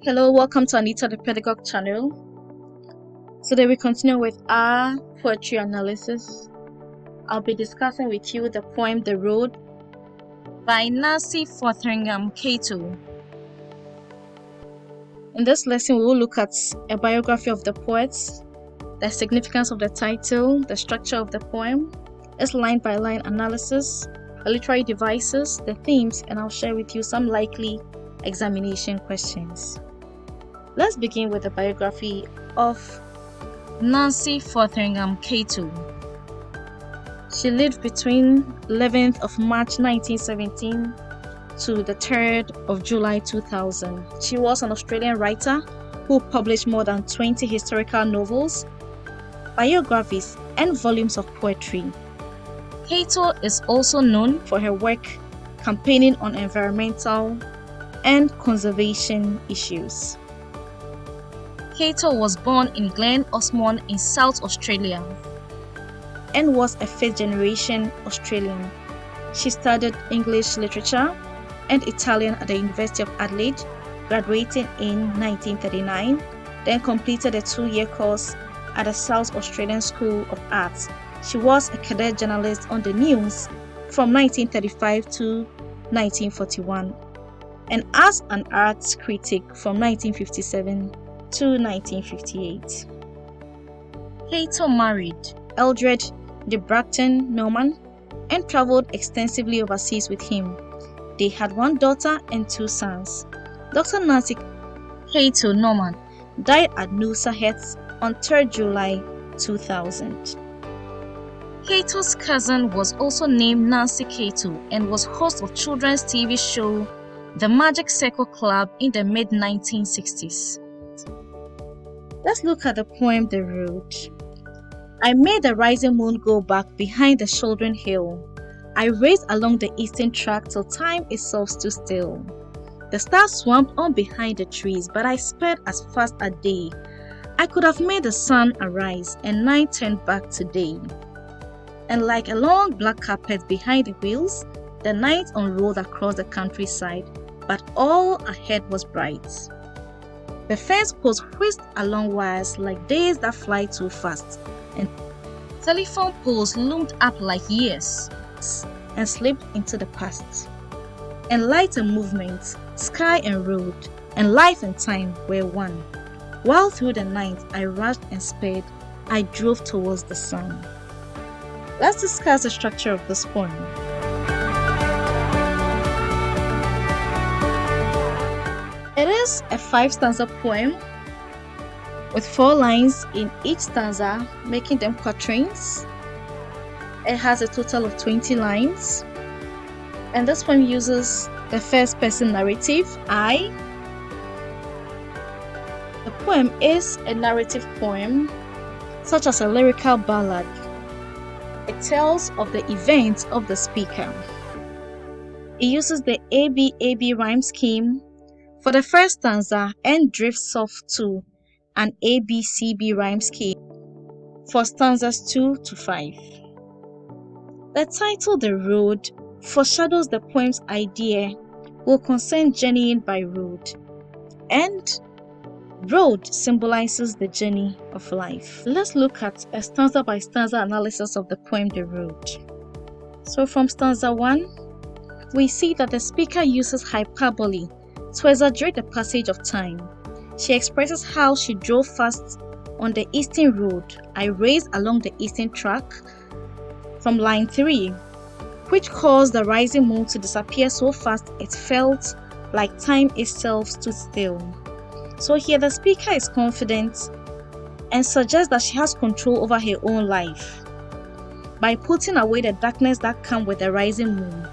Hello, welcome to Anita the Pedagogue channel. Today we continue with our poetry analysis. I'll be discussing with you the poem The Road by Nancy Fotheringham Cato. In this lesson, we will look at a biography of the poet, the significance of the title, the structure of the poem, its line-by-line analysis, the literary devices, the themes, and I'll share with you some likely examination questions. Let's begin with the biography of Nancy Fotheringham Cato. She lived between 11th of March 1917 to the 3rd of July 2000. She was an Australian writer who published more than 20 historical novels, biographies, and volumes of poetry. Cato is also known for her work campaigning on environmental and conservation issues. Cato was born in Glen Osmond in South Australia and was a first-generation Australian. She studied English literature and Italian at the University of Adelaide, graduating in 1939, then completed a 2-year course at the South Australian School of Arts. She was a cadet journalist on the news from 1935 to 1941 and as an arts critic from 1957 to 1958. Cato married Eldred de Bracton Norman and traveled extensively overseas with him. They had 1 daughter and 2 sons. Dr. Nancy Cato Norman died at Noosa Heads on 3rd July 2000. Cato's cousin was also named Nancy Cato and was host of children's TV show The Magic Circle Club in the mid-1960s. Let's look at the poem The Road. I made the rising moon go back behind the shouldering hill. I raced along the eastern track till time itself stood still. The stars swarmed on behind the trees, but I sped as fast as day. I could have made the sun arise and night turn back to day. And like a long black carpet behind the wheels, the night unrolled across the countryside, but all ahead was bright. The fence posts whisked along wires like days that fly too fast, and telephone poles loomed up like years and slipped into the past. And light and movement, sky and road, and life and time were one. While through the night I rushed and sped, I drove towards the sun. Let's discuss the structure of this poem. It is a 5-stanza poem with 4 lines in each stanza, making them quatrains. It has a total of 20 lines, and this poem uses the first-person narrative, I. The poem is a narrative poem, such as a lyrical ballad. It tells of the events of the speaker. It uses the ABAB rhyme scheme for the first stanza and drifts off to an ABCB rhyme scheme for stanzas 2 to 5. The title The Road foreshadows the poem's idea will concern journeying by road, and road symbolizes the journey of life. Let's look at a stanza by stanza analysis of the poem The Road. So from stanza 1, we see that the speaker uses hyperbole to exaggerate the passage of time. She expresses how she drove fast on the eastern road. I raced along the eastern track from line 3, which caused the rising moon to disappear so fast it felt like time itself stood still. So here the speaker is confident and suggests that she has control over her own life by putting away the darkness that comes with the rising moon.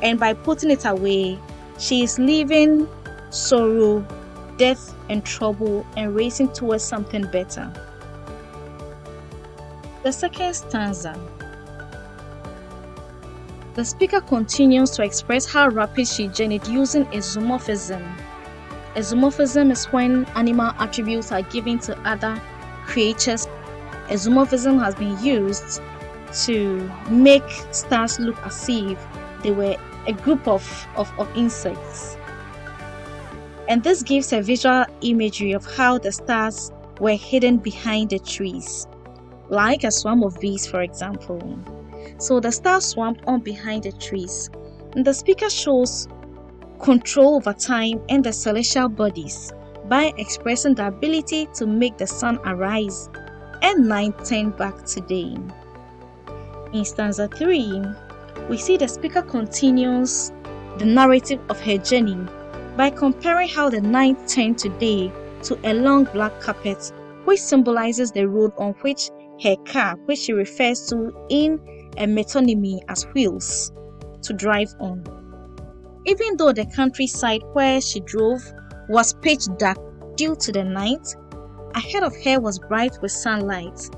And by putting it away, she is leaving sorrow, death, and trouble and racing towards something better. The second stanza. The speaker continues to express how rapid she journeyed using a zoomorphism. A zoomorphism is when animal attributes are given to other creatures. A zoomorphism has been used to make stars look as if they were a group of insects. And this gives a visual imagery of how the stars were hidden behind the trees, like a swarm of bees, for example. So the stars swarmed on behind the trees. And the speaker shows control over time and the celestial bodies by expressing the ability to make the sun arise and night turn back to day. In stanza 3, we see the speaker continues the narrative of her journey by comparing how the night turned to day to a long black carpet, which symbolizes the road on which her car, which she refers to in a metonymy as wheels, to drive on. Even though the countryside where she drove was pitch dark due to the night, ahead of her was bright with sunlight.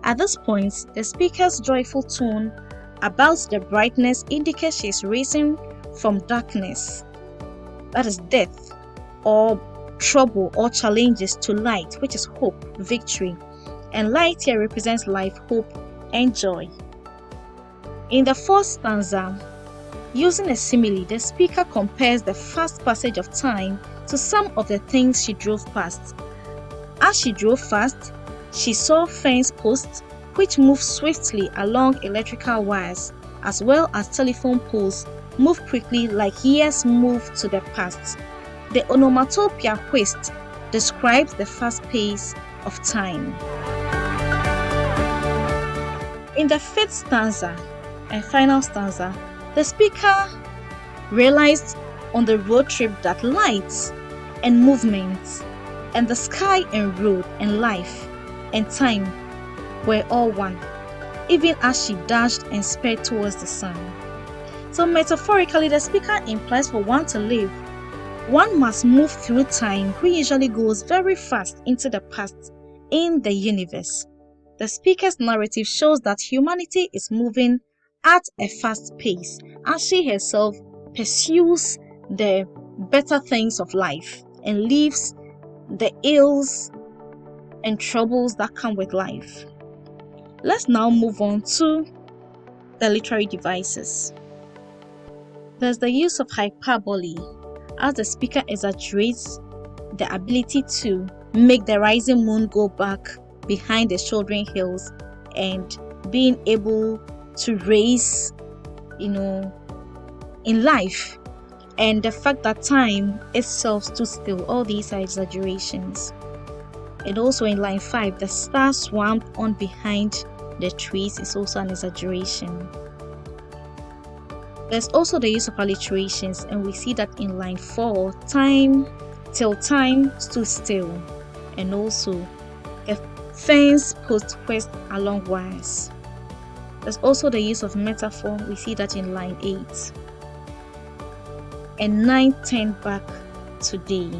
At this point, the speaker's joyful tone about the brightness indicates she is racing from darkness, that is death, or trouble or challenges, to light, which is hope, victory. And light here represents life, hope, and joy. In the fourth stanza, using a simile, the speaker compares the fast passage of time to some of the things she drove past. As she drove fast, she saw fence posts which moved swiftly along electrical wires, as well as telephone poles move quickly like years move to the past. The onomatopoeia whist describes the fast pace of time. In the fifth stanza and final stanza, the speaker realized on the road trip that lights and movements and the sky and road and life and time were all one, even as she dashed and sped towards the sun. So metaphorically, the speaker implies for one to live, one must move through time, which usually goes very fast into the past in the universe. The speaker's narrative shows that humanity is moving at a fast pace as she herself pursues the better things of life and leaves the ills and troubles that come with life. Let's now move on to the literary devices. There's the use of hyperbole, as the speaker exaggerates the ability to make the rising moon go back behind the shouldering hills and being able to race, in life, and the fact that time itself stood still. All these are exaggerations. And also in line 5, the star swarmed on behind the trees is also an exaggeration. There's also the use of alliterations, and we see that in line 4, time till time stood still, and also a fence post quest along wires. There's also the use of metaphor. We see that in line 8. And night turned back to day.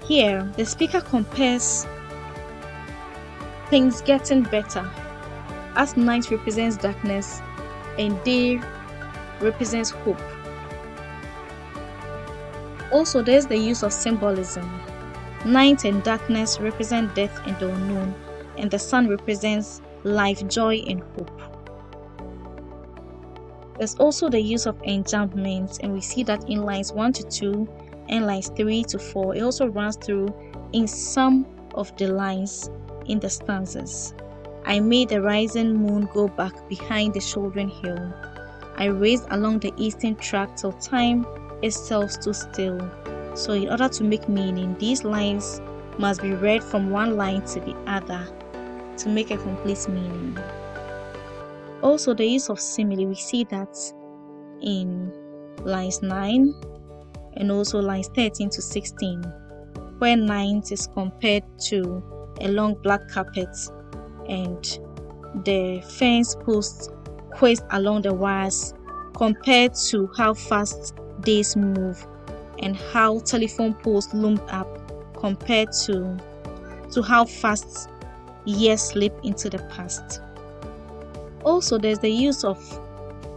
Here, the speaker compares things getting better, as night represents darkness and day represents hope. Also, there's the use of symbolism. Night and darkness represent death and the unknown, and the sun represents life, joy, and hope. There's also the use of enjambments, and we see that in lines 1 to 2 and lines 3 to 4. It also runs through in some of the lines in the stanzas. I made the rising moon go back behind the shouldering hill. I raced along the eastern track till time itself stood still. So in order to make meaning, these lines must be read from one line to the other to make a complete meaning. Also, the use of simile, we see that in lines 9 and also lines 13 to 16, where 9 is compared to a long black carpet and the fence posts quest along the wires compared to how fast days move, and how telephone poles loomed up compared to how fast years slip into the past. Also, there's the use of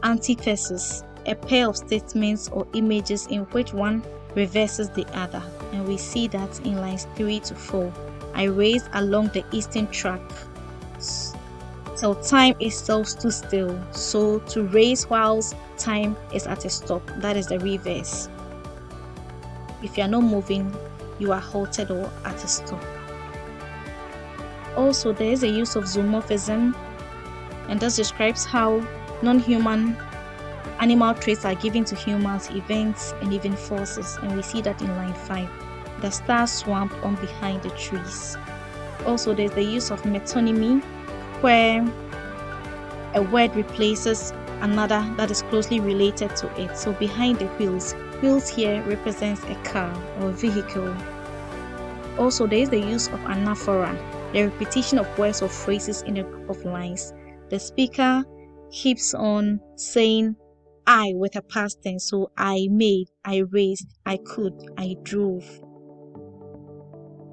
antithesis, a pair of statements or images in which one reverses the other, and we see that in lines 3 to 4. I raced along the eastern track till time itself stood still. So to race whilst time is at a stop, that is the reverse. If you are not moving, you are halted or at a stop. Also, there is a use of zoomorphism, and this describes how non-human animal traits are given to humans, events, and even forces, and we see that in line 5. The stars swamped on behind the trees. Also, there's the use of metonymy, where a word replaces another that is closely related to it. So behind the wheels, wheels here represents a car or vehicle. Also, there is the use of anaphora, the repetition of words or phrases in a group of lines. The speaker keeps on saying I with a past tense. So I made, I raised, I could, I drove.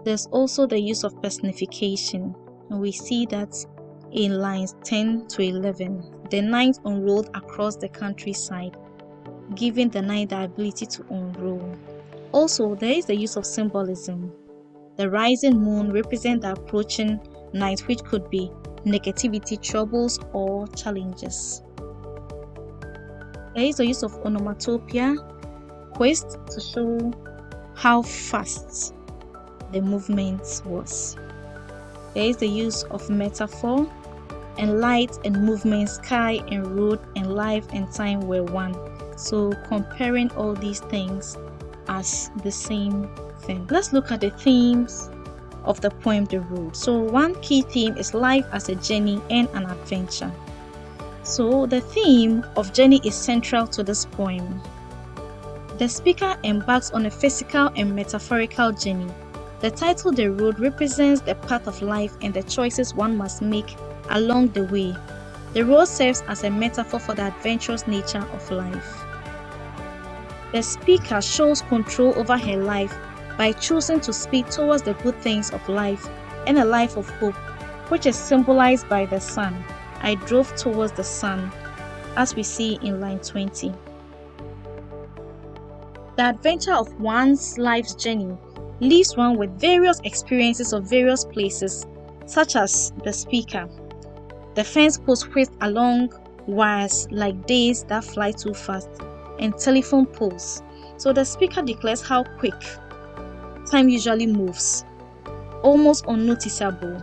There's also the use of personification, and we see that in lines 10 to 11. The knight unrolled across the countryside, giving the knight the ability to unroll. Also, there is the use of symbolism. The rising moon represents the approaching night, which could be negativity, troubles, or challenges. There is the use of onomatopoeia, quest, to show how fast the movement was. There is the use of metaphor, and light and movement, sky and road and life and time were one. So comparing all these things as the same thing. Let's look at the themes of the poem The Road. So one key theme is life as a journey and an adventure. So the theme of journey is central to this poem. The speaker embarks on a physical and metaphorical journey. The title The Road represents the path of life and the choices one must make along the way. The road serves as a metaphor for the adventurous nature of life. The speaker shows control over her life by choosing to speak towards the good things of life and a life of hope, which is symbolized by the sun. I drove towards the sun, as we see in line 20. The adventure of one's life's journey leaves one with various experiences of various places, such as the speaker. The fence post whisked along wires like days that fly too fast, and telephone poles. So the speaker declares how quick time usually moves, almost unnoticeable.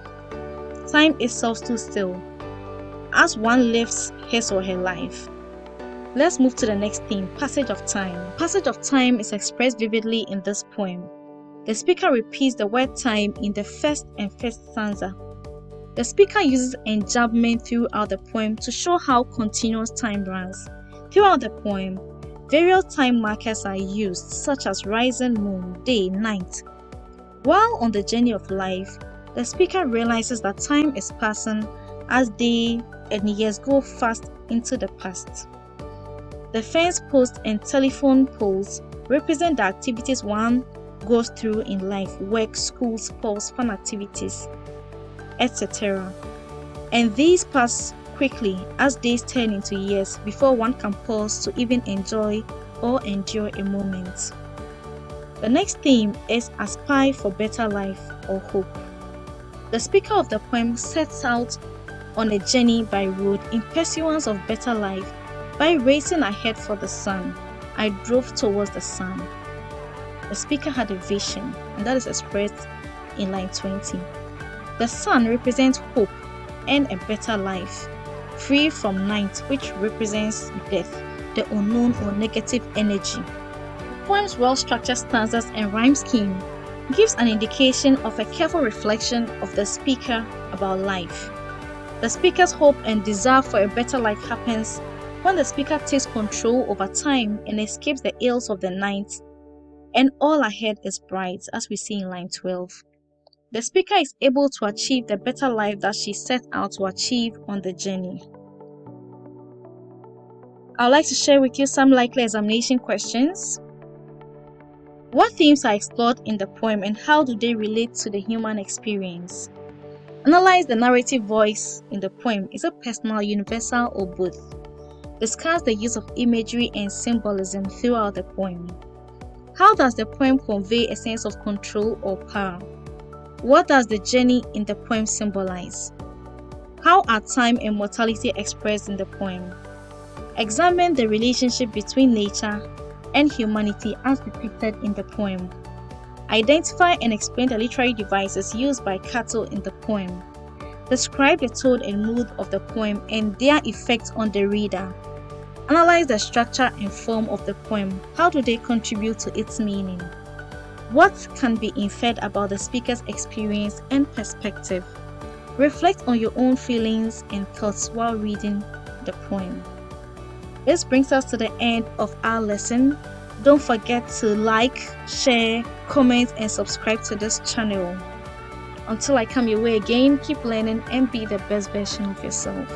Time itself stood still as one lives his or her life. Let's move to the next theme, passage of time. Passage of time is expressed vividly in this poem. The speaker repeats the word time in the first and fifth stanza. The speaker uses enjambment throughout the poem to show how continuous time runs. Throughout the poem, various time markers are used, such as rising moon, day, night. While on the journey of life, the speaker realizes that time is passing as day and years go fast into the past. The fence posts and telephone poles represent the activities one goes through in life: work, school, sports, fun activities, etc. And these pass quickly as days turn into years before one can pause to even enjoy or endure a moment. The next theme is aspire for better life or hope. The speaker of the poem sets out on a journey by road in pursuance of better life by racing ahead for the sun. I drove towards the sun. The speaker had a vision, and that is expressed in line 20. The sun represents hope and a better life, free from night, which represents death, the unknown or negative energy. The poem's well-structured stanzas and rhyme scheme gives an indication of a careful reflection of the speaker about life. The speaker's hope and desire for a better life happens when the speaker takes control over time and escapes the ills of the night, and all ahead is bright, as we see in line 12. The speaker is able to achieve the better life that she set out to achieve on the journey. I would like to share with you some likely examination questions. What themes are explored in the poem and how do they relate to the human experience? Analyze the narrative voice in the poem. Is it personal, universal, or both? Discuss the use of imagery and symbolism throughout the poem. How does the poem convey a sense of control or power? What does the journey in the poem symbolize? How are time and mortality expressed in the poem? Examine the relationship between nature and humanity as depicted in the poem. Identify and explain the literary devices used by Cato in the poem. Describe the tone and mood of the poem and their effect on the reader. Analyze the structure and form of the poem. How do they contribute to its meaning? What can be inferred about the speaker's experience and perspective? Reflect on your own feelings and thoughts while reading the poem. This brings us to the end of our lesson. Don't forget to like, share, comment, and subscribe to this channel. Until I come your way again, keep learning and be the best version of yourself.